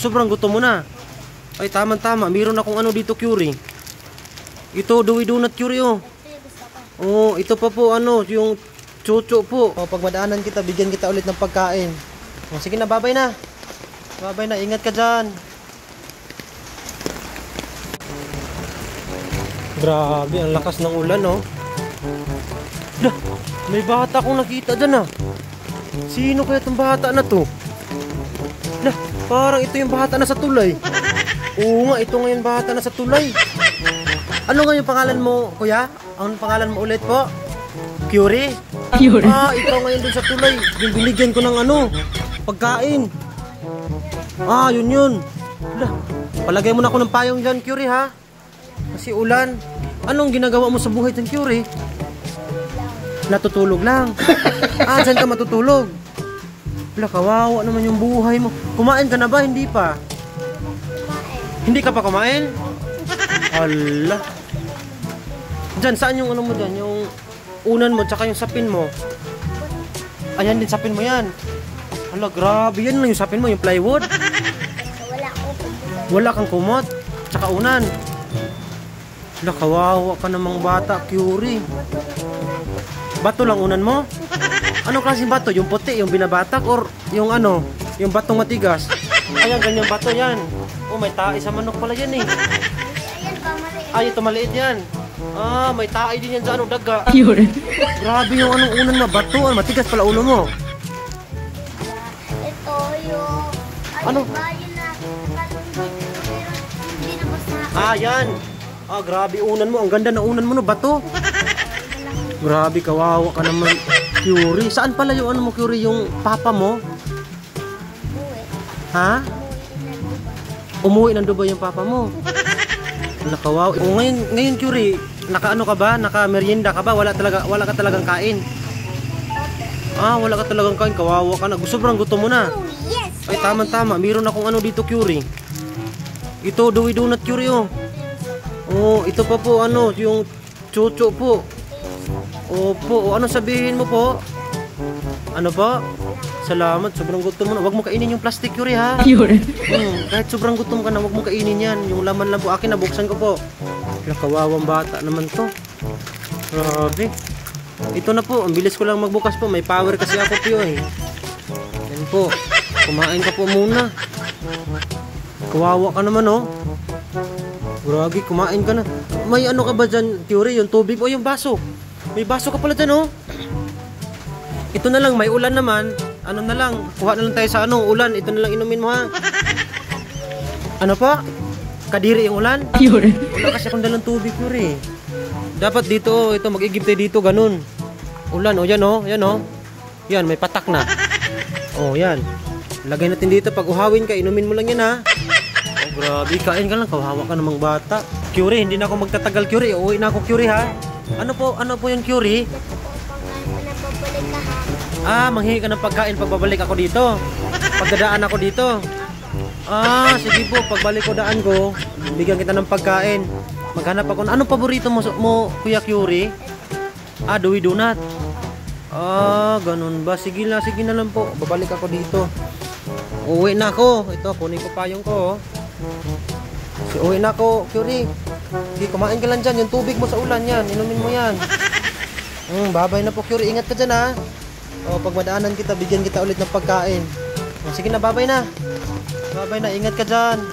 Sobrang gutom mo na. Ay, tama-tama. Meron akong ano dito, Curie. Ito, Dewey Donut, Curie, oh. Oh, ito pa po, ano, yung chucho po. Oh, pag madaanan kita, bigyan kita ulit ng pagkain. Oh, sige na, babay na. Babay na, ingat ka dyan. Grabe, ang lakas ng ulan, oh. Dah, may bata akong nakita dyan, ah. Sino kaya itong bata na to? Dah, parang ito yung bata na sa tulay. Oo nga, ito ngayon bata na sa tulay. Ano nga yung pangalan mo, kuya? Ang pangalan mo ulit po? Curie? Curie. Ah, ikaw ngayon dun sa tulay. Binigyan ko ng ano, pagkain. Ah, yun. Dah, palagay mo na ako ng payong dyan, Curie, ha? Kasi ulan. Anong ginagawa mo sa buhay dyan, Curie? Natutulog lang. Ah, dyan ka matutulog. Wala, kawawa naman yung buhay mo. Kumain ka na ba? Hindi pa. Hindi ka pa kumain? Hala. Dyan, saan yung ano mo dyan? Yung unan mo, tsaka yung sapin mo. Ayan din, sapin mo yan. Hala, grabe. Yan lang yung sapin mo, yung plywood. Wala kang kumot. Tsaka unan. Hala, kawawa ka namang bata, Curie. Bato lang unan mo? Anong klaseng bato? Yung puti, yung binabatak, or yung ano, yung batong matigas? Ayan, ganyan bato yan. Oh, may tae sa manok pala yan, eh. Ay, ito maliit yan. Ah, may tae din yan sa ano, daga. Grabe yung anong unan na bato. Matigas pala ulo mo. Ito yung... Ano? Ah, yan. Ah, grabe unan mo. Ang ganda na unan mo, no, bato. Grabe, kawawa ka naman, Curie. Saan pala yung ano mo, Curie? Yung papa mo? Ha? Umuwi ng Dubai yung papa mo. Nakawawa. O, ngayon, Curie, naka-ano ka ba? Naka-merienda ka ba? Wala ka talagang kain. Ah, wala ka talagang kain. Kawawa ka na. Sobrang gutom mo na. Ay, tama-tama. Meron akong ano dito, Curie. Ito, Dewey Donut, Curie, oh. Oh, ito pa po, ano, yung chucho po. Opo, ano sabihin mo po? Ano po? Salamat, sobrang gutom mo na. Huwag mo kainin yung plastic, Curie, ha? Kahit sobrang gutom ka na, huwag mo kainin yan. Yung laman lang po, akin nabuksan ko po. Kawawang bata naman to. Grabe. Ito na po, ang bilis ko lang magbukas po. May power kasi ako po, eh. Yan po, kumain ka po muna. Kawawa ka naman, oh. Grabe, kumain ka na. May ano ka ba dyan, Curie? Yung tubig o yung baso? May baso ka pala dyan, oh. Ito na lang, may ulan naman. Ano na lang, kuha na lang tayo sa ano, ulan. Ito na lang inumin mo, ha. Ano pa? Kadiri yung ulan? Wala kasi akong dalang tubig, Curie. Dapat dito, oh, ito, mag-igib tayo dito, ganun. Ulan, oh, yan, oh. Yan, oh. Yan, may patak na. Oh, yan. Lagay natin dito, pag uhawin ka, inumin mo lang yan, ha. Oh, grabe, kain ka lang, kawawa ka namang bata. Curie, hindi na ako magtatagal, Curie. Uuwi na ako, Curie, ha. Ano po yung Curie? Ah, manghingi ka ng pagkain pag babalik ako dito. Pagdadaan ako dito. Ah, sige po, pagbalik ko daan ko, bigyan kita ng pagkain. Maghanap ako. Anong paborito mo, Kuya Curie? Ah, Dewey Donut. Ah, ganun ba? Sige na lang po. Babalik ako dito. Uwi na ako. Ito, kunin ko payong ko, oh. Uwi na ako, Curie. Sige, kumain ka lang dyan. Yung tubig mo sa ulan yan. Inumin mo yan. Babay na po, Curie. Ingat ka dyan, ha. O, pag madaanan kita, bigyan kita ulit ng pagkain. O, sige na, babay na. Babay na. Ingat ka dyan.